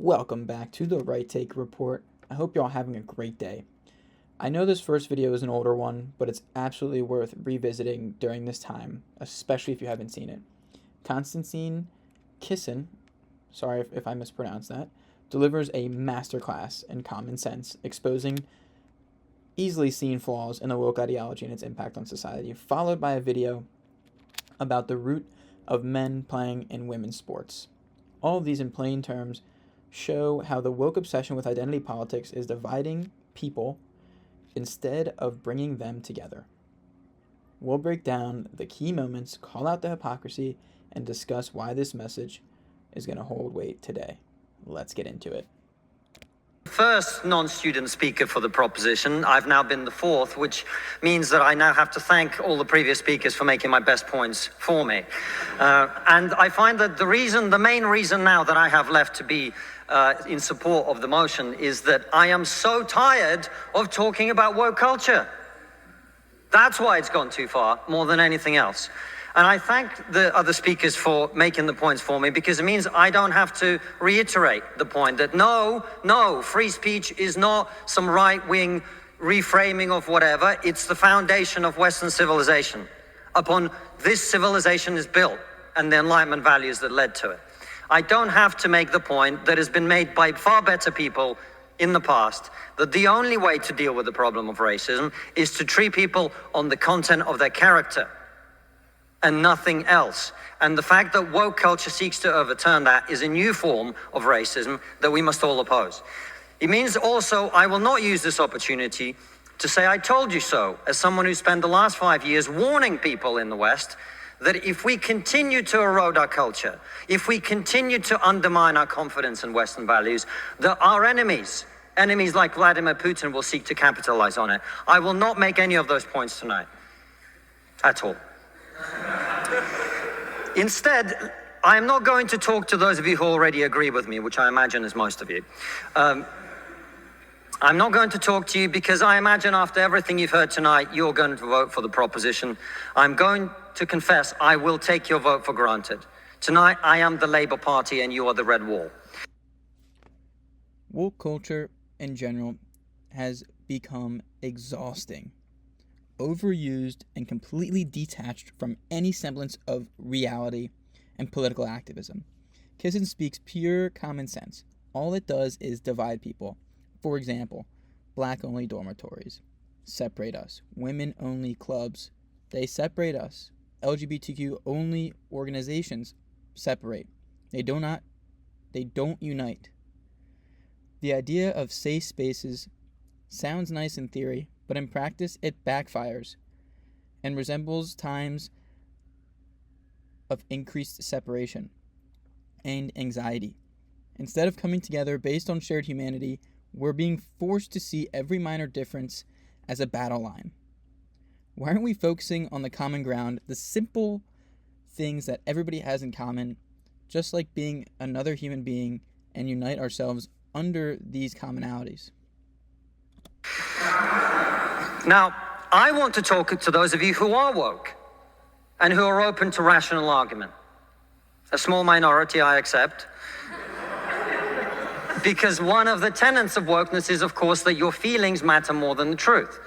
Welcome back to the Right Take Report. I hope you're all having a great day. I know this first video is an older one, but it's absolutely worth revisiting during this time, especially if you haven't seen it. Konstantin Kisin, sorry if I mispronounced that, delivers a masterclass in common sense, exposing easily seen flaws in the woke ideology and its impact on society, followed by a video about the root of men playing in women's sports. All of these in plain terms show how the woke obsession with identity politics is dividing people instead of bringing them together. We'll break down the key moments, call out the hypocrisy, and discuss why this message is going to hold weight today. Let's get into it. First non-student speaker for the proposition. I've now been the fourth, which means that I now have to thank all the previous speakers for making my best points for me. And I find that the main reason now that I have left to be in support of the motion is that I am so tired of talking about woke culture. That's why it's gone too far, more than anything else. And I thank the other speakers for making the points for me, because it means I don't have to reiterate the point that no, free speech is not some right-wing reframing of whatever. It's the foundation of Western civilization. Upon this civilization is built and the Enlightenment values that led to it. I don't have to make the point that has been made by far better people in the past, that the only way to deal with the problem of racism is to treat people on the content of their character and nothing else. And the fact that woke culture seeks to overturn that is a new form of racism that we must all oppose. It means also I will not use this opportunity to say I told you so, as someone who spent the last 5 years warning people in the West that if we continue to erode our culture, if we continue to undermine our confidence in Western values, that our enemies like Vladimir Putin will seek to capitalize on it. I will not make any of those points tonight, at all. Instead, I am not going to talk to those of you who already agree with me, which I imagine is most of you. I'm not going to talk to you because I imagine after everything you've heard tonight, you're going to vote for the proposition. I'm going to confess I will take your vote for granted. Tonight, I am the Labour Party and you are the Red Wall. Woke culture in general has become exhausting, overused, and completely detached from any semblance of reality and political activism. Kisin speaks pure common sense. All it does is divide people. For example, black-only dormitories separate us. Women-only clubs, they separate us. LGBTQ-only organizations separate. They don't unite. The idea of safe spaces sounds nice in theory, but in practice it backfires and resembles times of increased separation and anxiety. Instead of coming together based on shared humanity, we're being forced to see every minor difference as a battle line. Why aren't we focusing on the common ground, the simple things that everybody has in common, just like being another human being, and unite ourselves under these commonalities? Now, I want to talk to those of you who are woke and who are open to rational argument. A small minority, I accept. Because one of the tenets of wokeness is, of course, that your feelings matter more than the truth.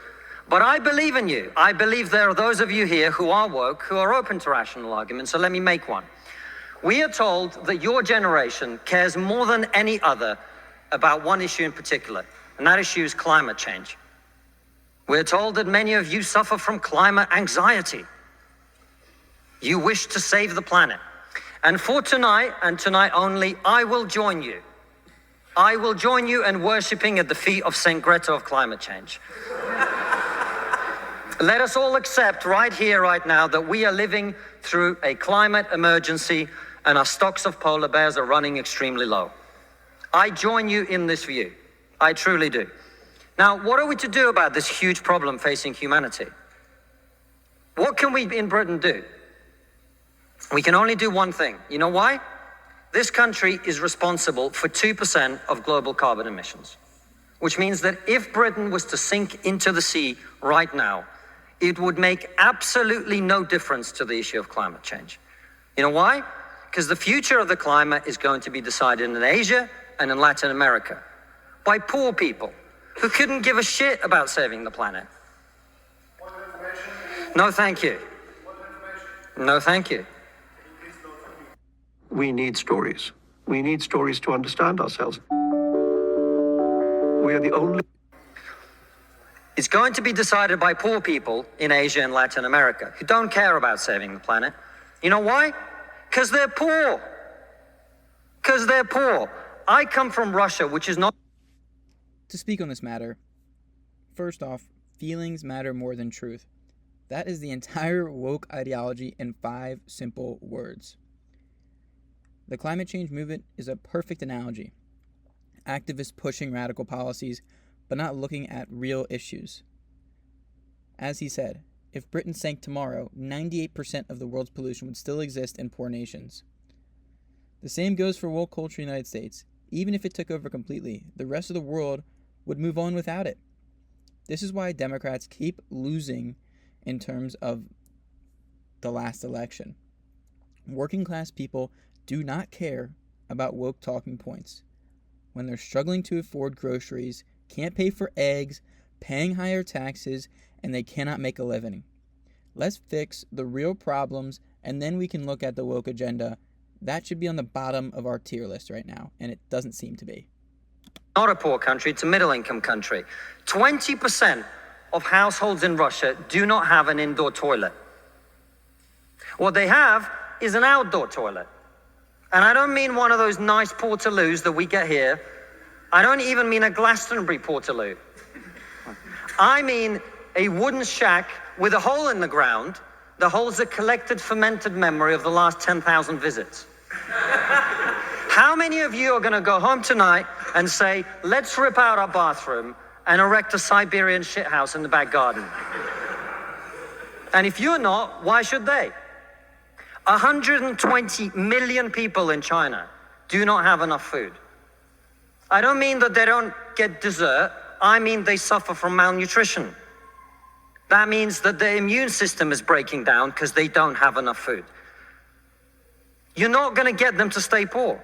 But I believe in you. I believe there are those of you here who are woke, who are open to rational argument, so let me make one. We are told that your generation cares more than any other about one issue in particular, and that issue is climate change. We're told that many of you suffer from climate anxiety. You wish to save the planet. And for tonight, and tonight only, I will join you. I will join you in worshipping at the feet of Saint Greta of climate change. Let us all accept right here, right now, that we are living through a climate emergency and our stocks of polar bears are running extremely low. I join you in this view. I truly do. Now, what are we to do about this huge problem facing humanity? What can we in Britain do? We can only do one thing. You know why? This country is responsible for 2% of global carbon emissions, which means that if Britain was to sink into the sea right now, it would make absolutely no difference to the issue of climate change. You know why? Because the future of the climate is going to be decided in Asia, and in Latin America, by poor people who couldn't give a shit about saving the planet. No, thank you. No, thank you. We need stories. We need stories to understand ourselves. We are the only... It's going to be decided by poor people in Asia and Latin America who don't care about saving the planet. You know why? Because they're poor. Because they're poor. I come from Russia, which is not... To speak on this matter, first off, feelings matter more than truth. That is the entire woke ideology in 5 simple words. The climate change movement is a perfect analogy. Activists pushing radical policies, but not looking at real issues. As he said, if Britain sank tomorrow, 98% of the world's pollution would still exist in poor nations. The same goes for woke culture in the United States. Even if it took over completely, the rest of the world would move on without it. This is why Democrats keep losing in terms of the last election. Working class people do not care about woke talking points. When they're struggling to afford groceries, can't pay for eggs, paying higher taxes, and they cannot make a living. Let's fix the real problems, and then we can look at the woke agenda. That should be on the bottom of our tier list right now, and it doesn't seem to be. Not a poor country, it's a middle-income country. 20% of households in Russia do not have an indoor toilet. What they have is an outdoor toilet. And I don't mean one of those nice portaloos that we get here. I don't even mean a Glastonbury portaloo. I mean a wooden shack with a hole in the ground that holds a collected fermented memory of the last 10,000 visits. How many of you are going to go home tonight and say, let's rip out our bathroom and erect a Siberian shithouse in the back garden? And if you're not, why should they? 120 million people in China do not have enough food. I don't mean that they don't get dessert. I mean they suffer from malnutrition. That means that their immune system is breaking down because they don't have enough food. You're not going to get them to stay poor.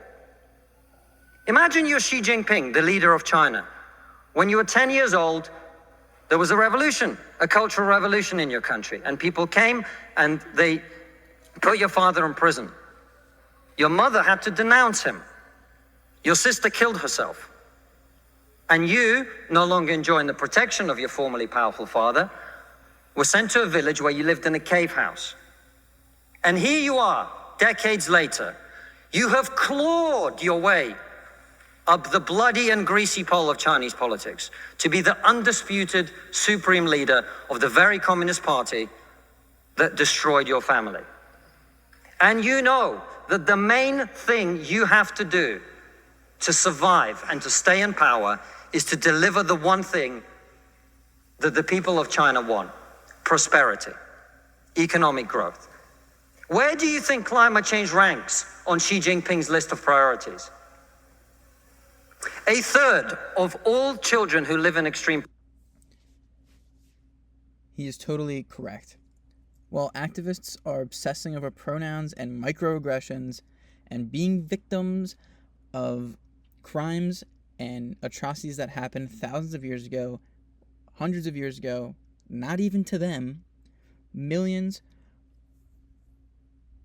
Imagine you're Xi Jinping, the leader of China. When you were 10 years old, there was a revolution, a cultural revolution in your country, and people came and they put your father in prison. Your mother had to denounce him. Your sister killed herself. And you, no longer enjoying the protection of your formerly powerful father, were sent to a village where you lived in a cave house. And here you are, decades later. You have clawed your way up the bloody and greasy pole of Chinese politics to be the undisputed supreme leader of the very Communist Party that destroyed your family. And you know that the main thing you have to do to survive and to stay in power is to deliver the one thing that the people of China want: prosperity, economic growth. Where do you think climate change ranks on Xi Jinping's list of priorities? A third of all children who live in extreme... He is totally correct. While activists are obsessing over pronouns and microaggressions and being victims of crimes and atrocities that happened thousands of years ago, hundreds of years ago, not even to them, millions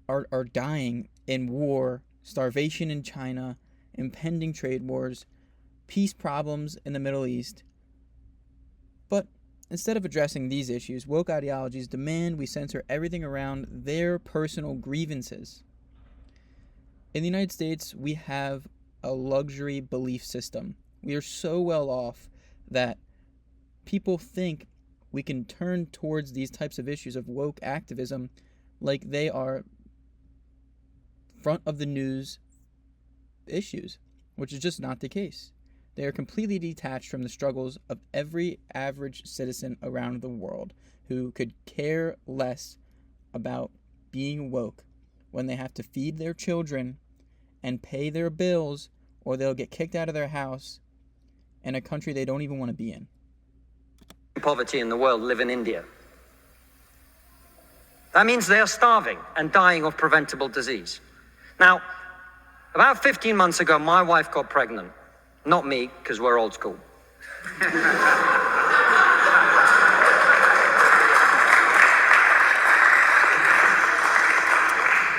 are dying in war, starvation in China, impending trade wars, peace problems in the Middle East. But instead of addressing these issues, woke ideologies demand we censor everything around their personal grievances. In the United States, we have a luxury belief system. We are so well off that people think we can turn towards these types of issues of woke activism like they are front of the news issues, which is just not the case. They are completely detached from the struggles of every average citizen around the world who could care less about being woke when they have to feed their children and pay their bills, or they'll get kicked out of their house in a country they don't even want to be in. Poverty in the world live in India. That means they are starving and dying of preventable disease. Now, about 15 months ago, my wife got pregnant. Not me, because we're old school.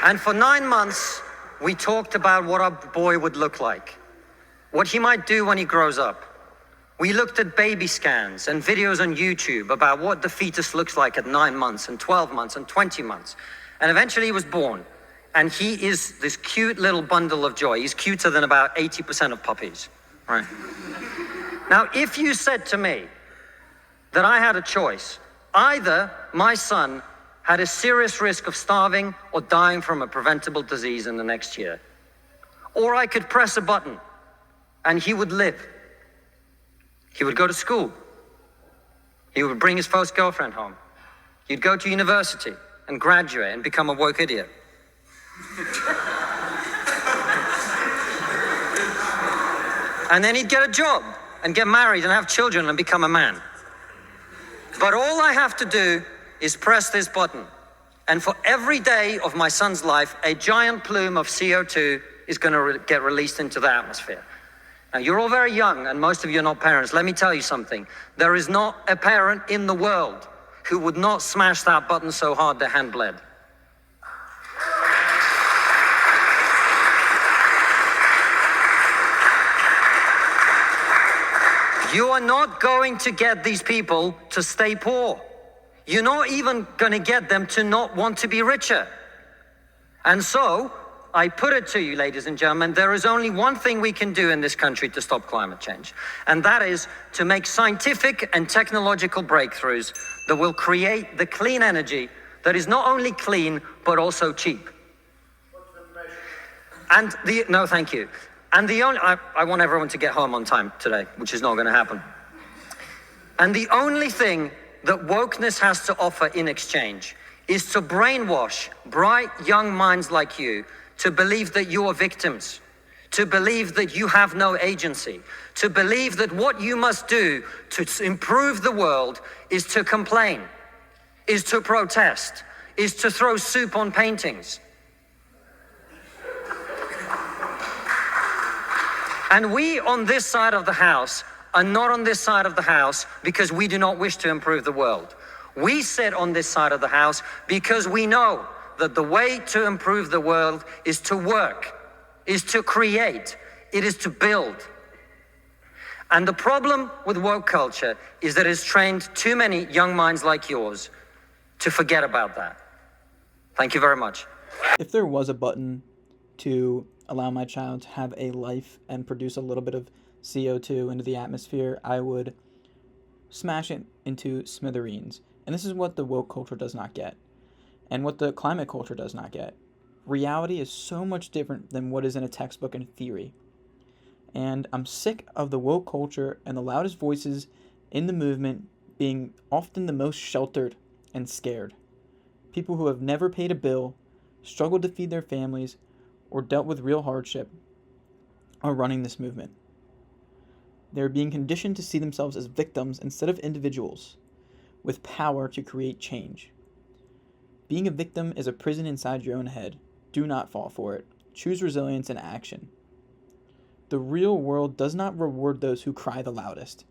And for 9 months, we talked about what our boy would look like, what he might do when he grows up. We looked at baby scans and videos on YouTube about what the fetus looks like at 9 months and 12 months and 20 months. And eventually he was born. And he is this cute little bundle of joy. He's cuter than about 80% of puppies, right? Now, if you said to me that I had a choice, either my son had a serious risk of starving or dying from a preventable disease in the next year, or I could press a button and he would live. He would go to school. He would bring his first girlfriend home. He'd go to university and graduate and become a woke idiot. And then he'd get a job and get married and have children and become a man. But all I have to do is press this button. And for every day of my son's life, a giant plume of CO2 is going to get released into the atmosphere. Now, you're all very young, and most of you are not parents. Let me tell you something. There is not a parent in the world who would not smash that button so hard their hand bled. You are not going to get these people to stay poor. You're not even going to get them to not want to be richer. And so, I put it to you, ladies and gentlemen, there is only one thing we can do in this country to stop climate change, and that is to make scientific and technological breakthroughs that will create the clean energy that is not only clean, but also cheap. No, thank you. And I want everyone to get home on time today, which is not going to happen. And the only thing that wokeness has to offer in exchange is to brainwash bright young minds like you to believe that you are victims, to believe that you have no agency, to believe that what you must do to improve the world is to complain, is to protest, is to throw soup on paintings. And we on this side of the house are not on this side of the house because we do not wish to improve the world. We sit on this side of the house because we know that the way to improve the world is to work, is to create, it is to build. And the problem with woke culture is that it's trained too many young minds like yours to forget about that. Thank you very much. If there was a button to allow my child to have a life and produce a little bit of CO2 into the atmosphere, I would smash it into smithereens. And this is what the woke culture does not get, and what the climate culture does not get. Reality is so much different than what is in a textbook and theory. And I'm sick of the woke culture and the loudest voices in the movement being often the most sheltered and scared. People who have never paid a bill, struggled to feed their families, or dealt with real hardship are running this movement. They're being conditioned to see themselves as victims instead of individuals with power to create change. Being a victim is a prison inside your own head. Do not fall for it. Choose resilience and action. The real world does not reward those who cry the loudest.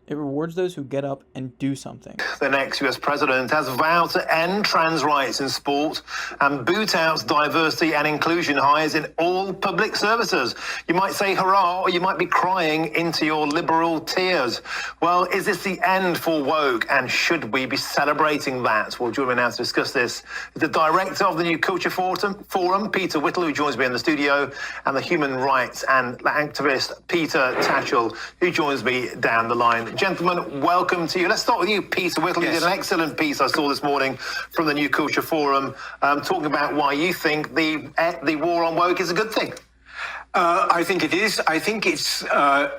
It rewards those who get up and do something. The next US president has vowed to end trans rights in sport and boot out diversity and inclusion hires in all public services. You might say hurrah, or you might be crying into your liberal tears. Well, is this the end for woke, and should we be celebrating that? Well, joining me now to discuss this is the director of the New Culture Forum, Peter Whittle, who joins me in the studio, and the human rights and activist Peter Tatchell, who joins me down the line. Gentlemen, welcome to you. Let's start with you, Peter Whittle. Yes. You did an excellent piece I saw this morning from the New Culture Forum, talking about why you think the war on woke is a good thing. I think it is. I think it's,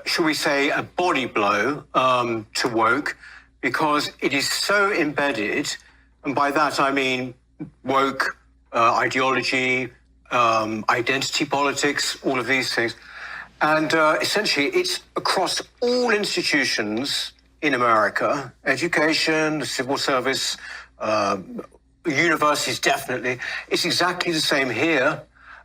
shall we say, a body blow to woke, because it is so embedded, and by that I mean woke ideology, identity politics, all of these things. And essentially, it's across all institutions in America, education, the civil service, universities, definitely. It's exactly the same here.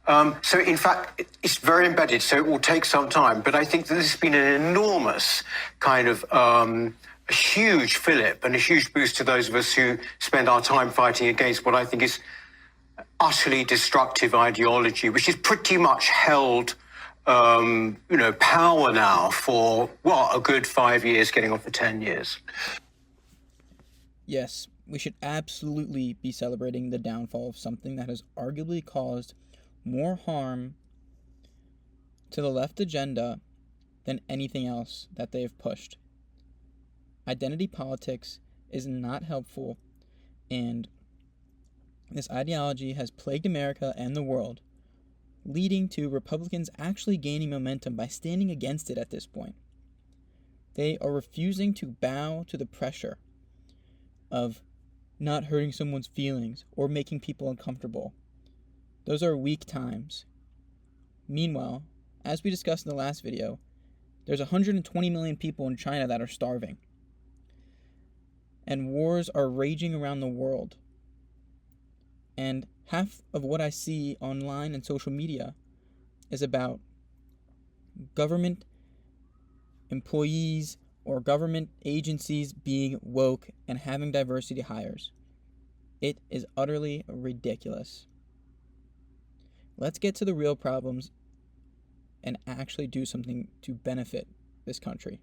So in fact, it's very embedded, so it will take some time. But I think that this has been an enormous kind of a huge fillip and a huge boost to those of us who spend our time fighting against what I think is utterly destructive ideology, which is pretty much held, power now for, a good 5 years, getting on for 10 years. Yes, we should absolutely be celebrating the downfall of something that has arguably caused more harm to the left agenda than anything else that they have pushed. Identity politics is not helpful, and this ideology has plagued America and the world, leading to Republicans actually gaining momentum by standing against it at this point. They are refusing to bow to the pressure of not hurting someone's feelings or making people uncomfortable. Those are weak times. Meanwhile, as we discussed in the last video, there's 120 million people in China that are starving. And wars are raging around the world. And half of what I see online and social media is about government employees or government agencies being woke and having diversity hires. It is utterly ridiculous. Let's get to the real problems and actually do something to benefit this country.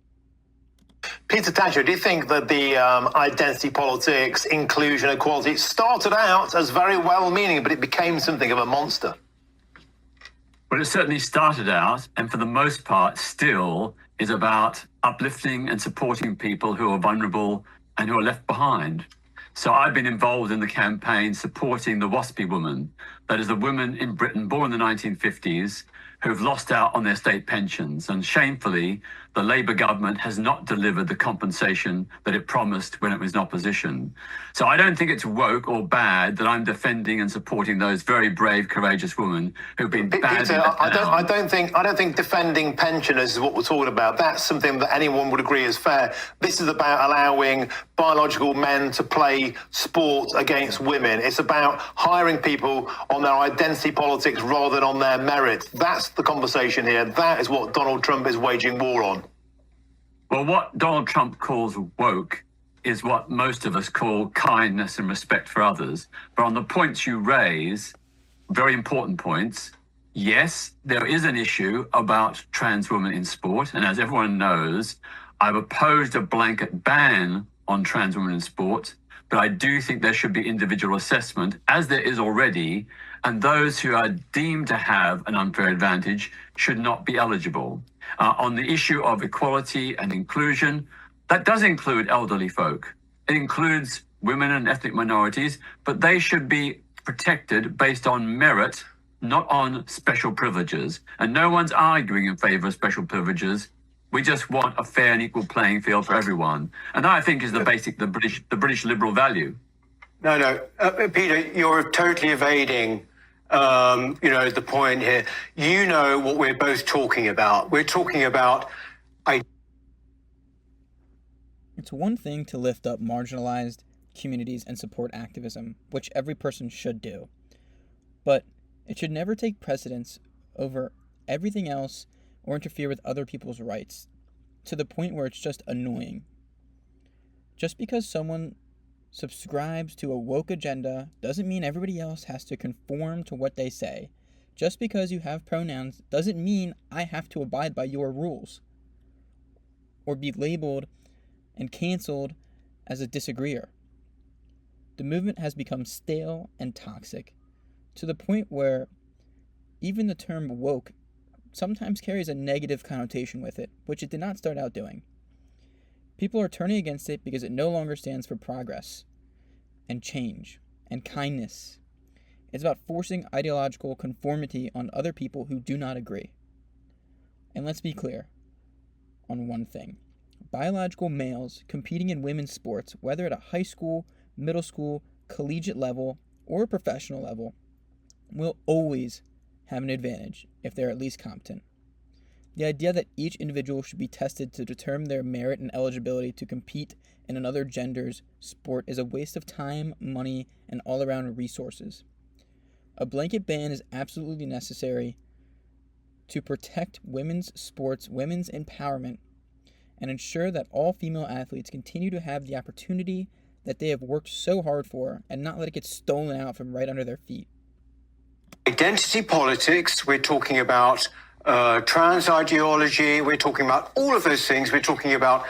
Peter Tatcher, do you think that the identity politics, inclusion, equality started out as very well-meaning, but it became something of a monster? Well, it certainly started out, and for the most part still is about uplifting and supporting people who are vulnerable and who are left behind. So I've been involved in the campaign supporting the WASPy woman, that is a woman in Britain born in the 1950s who've lost out on their state pensions. And shamefully, the Labour government has not delivered the compensation that it promised when it was in opposition. So I don't think it's woke or bad that I'm defending and supporting those very brave, courageous women who've been badly Peter, let down. I don't think defending pensioners is what we're talking about. That's something that anyone would agree is fair. This is about allowing biological men to play sport against women. It's about hiring people on their identity politics rather than on their merit. That's the conversation here. That is what Donald Trump is waging war on. Well, what Donald Trump calls woke is what most of us call kindness and respect for others. But on the points you raise, very important points, yes, there is an issue about trans women in sport. And as everyone knows, I've opposed a blanket ban on trans women in sport, but I do think there should be individual assessment, as there is already, and those who are deemed to have an unfair advantage should not be eligible. On the issue of equality and inclusion, that does include elderly folk. It includes women and ethnic minorities, but they should be protected based on merit, not on special privileges. And no one's arguing in favor of special privileges. We just want a fair and equal playing field for everyone. And that, I think, is the British liberal value. No, Peter, you're totally evading the point here. You know what we're both talking about. We're talking about It's one thing to lift up marginalized communities and support activism, which every person should do. But it should never take precedence over everything else or interfere with other people's rights to the point where it's just annoying. Just because someone subscribes to a woke agenda doesn't mean everybody else has to conform to what they say. Just because you have pronouns doesn't mean I have to abide by your rules or be labeled and canceled as a disagreeer. The movement has become stale and toxic to the point where even the term woke sometimes carries a negative connotation with it, which it did not start out doing. People are turning against it because it no longer stands for progress and change and kindness. It's about forcing ideological conformity on other people who do not agree. And let's be clear on one thing. Biological males competing in women's sports, whether at a high school, middle school, collegiate level, or professional level, will always have an advantage if they're at least competent. The idea that each individual should be tested to determine their merit and eligibility to compete in another gender's sport is a waste of time, money, and all-around resources. A blanket ban is absolutely necessary to protect women's sports, women's empowerment, and ensure that all female athletes continue to have the opportunity that they have worked so hard for and not let it get stolen out from right under their feet. Identity politics, we're talking about trans ideology, we're talking about all of those things, we're talking about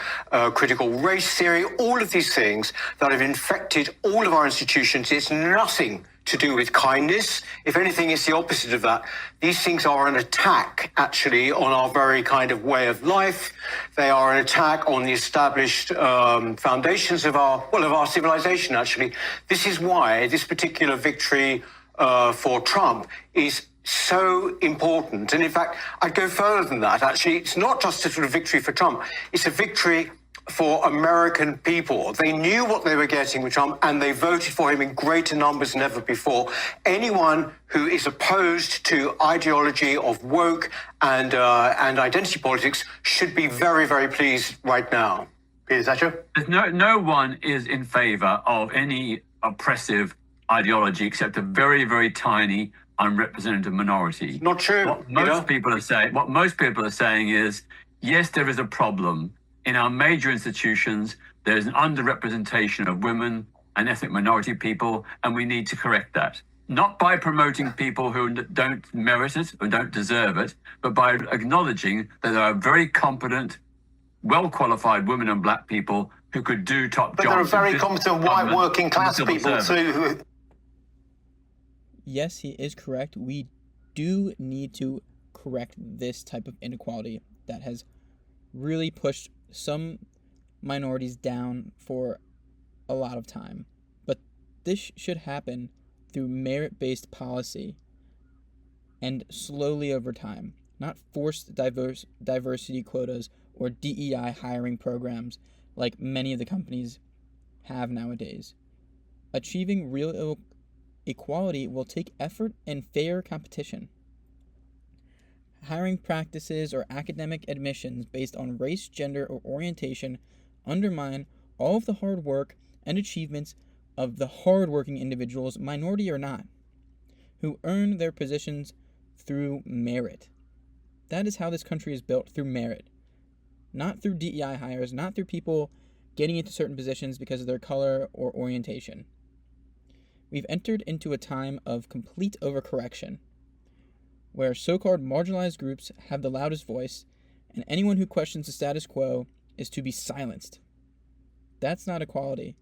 critical race theory, all of these things that have infected all of our institutions. It's nothing to do with kindness. If anything, it's the opposite of that. These things are an attack, actually, on our very kind of way of life. They are an attack on the established foundations of our civilization, actually. This is why this particular victory for Trump is so important. And in fact, I'd go further than that, actually. It's not just a sort of victory for Trump. It's a victory for American people. They knew what they were getting with Trump, and they voted for him in greater numbers than ever before. Anyone who is opposed to ideology of woke and identity politics should be very, very pleased right now. Peter Thatcher? No one is in favor of any oppressive ideology except a very, very tiny, unrepresentative minority. Not true. What most people are saying is, yes, there is a problem. In our major institutions, there is an underrepresentation of women and ethnic minority people, and we need to correct that. Not by promoting people who don't merit it or don't deserve it, but by acknowledging that there are very competent, well-qualified women and black people who could do top jobs. But there are very competent white working class people too. Yes, he is correct. We do need to correct this type of inequality that has really pushed some minorities down for a lot of time. But this should happen through merit-based policy and slowly over time, not forced diversity quotas or DEI hiring programs like many of the companies have nowadays. Achieving real equality will take effort and fair competition. Hiring practices or academic admissions based on race, gender, or orientation undermine all of the hard work and achievements of the hard-working individuals, minority or not, who earn their positions through merit. That is how this country is built, through merit. Not through DEI hires, not through people getting into certain positions because of their color or orientation. We've entered into a time of complete overcorrection, where so-called marginalized groups have the loudest voice, and anyone who questions the status quo is to be silenced. That's not equality.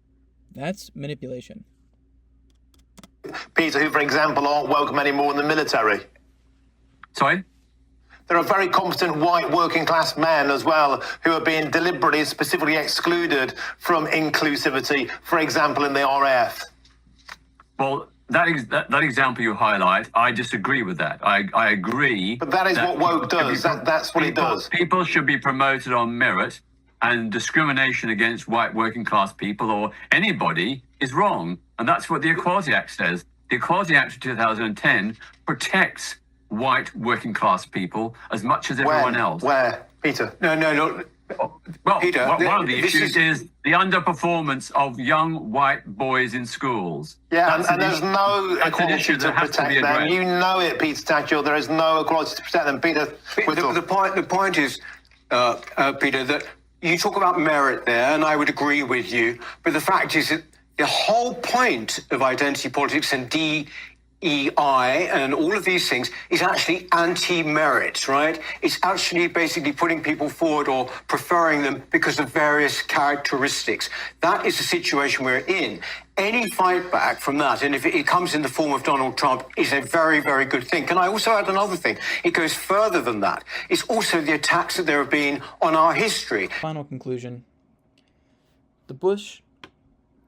That's manipulation. Peter, who, for example, aren't welcome anymore in the military. Sorry? There are very competent white working class men as well who are being deliberately, specifically excluded from inclusivity, for example, in the RAF. Well, that example you highlight, I disagree with that. I agree. But that is what woke does. That's what it does. People should be promoted on merit, and discrimination against white working class people or anybody is wrong. And that's what the Equality Act says. The Equality Act of 2010 protects white working class people as much as everyone else. Where? Peter? No. Well, Peter, one of the issues is the underperformance of young white boys in schools. Yeah, and there's no equality to protect them. You know it, Peter Tatchell. There is no equality to protect them. Peter, the point is, Peter, that you talk about merit there, and I would agree with you. But the fact is that the whole point of identity politics and DEI and all of these things is actually anti-merit, right? It's actually basically putting people forward or preferring them because of various characteristics. That is the situation we're in. Any fight back from that, and if it comes in the form of Donald Trump, is a very, very good thing. Can I also add another thing? It goes further than that. It's also the attacks that there have been on our history. Final conclusion. The push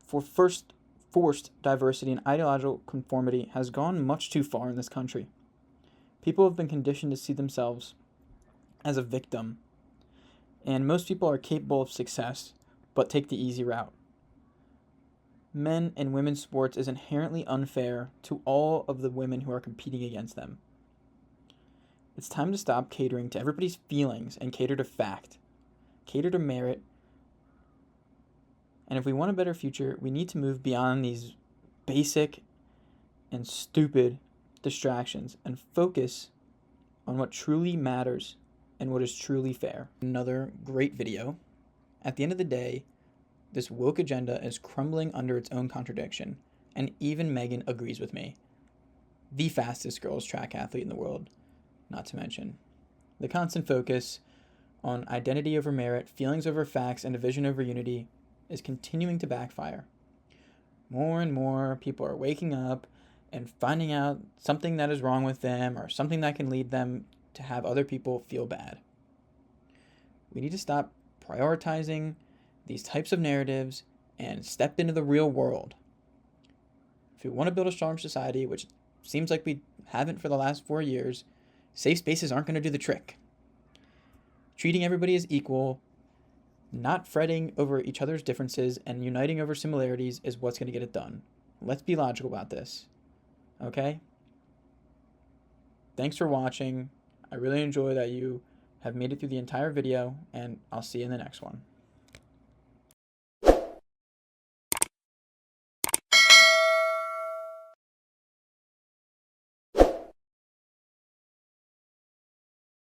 for forced diversity and ideological conformity has gone much too far in this country. People have been conditioned to see themselves as a victim, and most people are capable of success, but take the easy route. Men and women's sports is inherently unfair to all of the women who are competing against them. It's time to stop catering to everybody's feelings and cater to fact. Cater to merit. And if we want a better future, we need to move beyond these basic and stupid distractions and focus on what truly matters and what is truly fair. Another great video. At the end of the day, this woke agenda is crumbling under its own contradiction, and even Megan agrees with me. The fastest girls track athlete in the world, not to mention. The constant focus on identity over merit, feelings over facts, and division over unity is continuing to backfire. More and more people are waking up and finding out something that is wrong with them or something that can lead them to have other people feel bad. We need to stop prioritizing these types of narratives and step into the real world. If we want to build a strong society, which seems like we haven't for the last 4 years, safe spaces aren't going to do the trick. Treating everybody as equal, not fretting over each other's differences, and uniting over similarities is what's going to get it done. Let's be logical about this. Okay? Thanks for watching. I really enjoy that you have made it through the entire video, and I'll see you in the next one.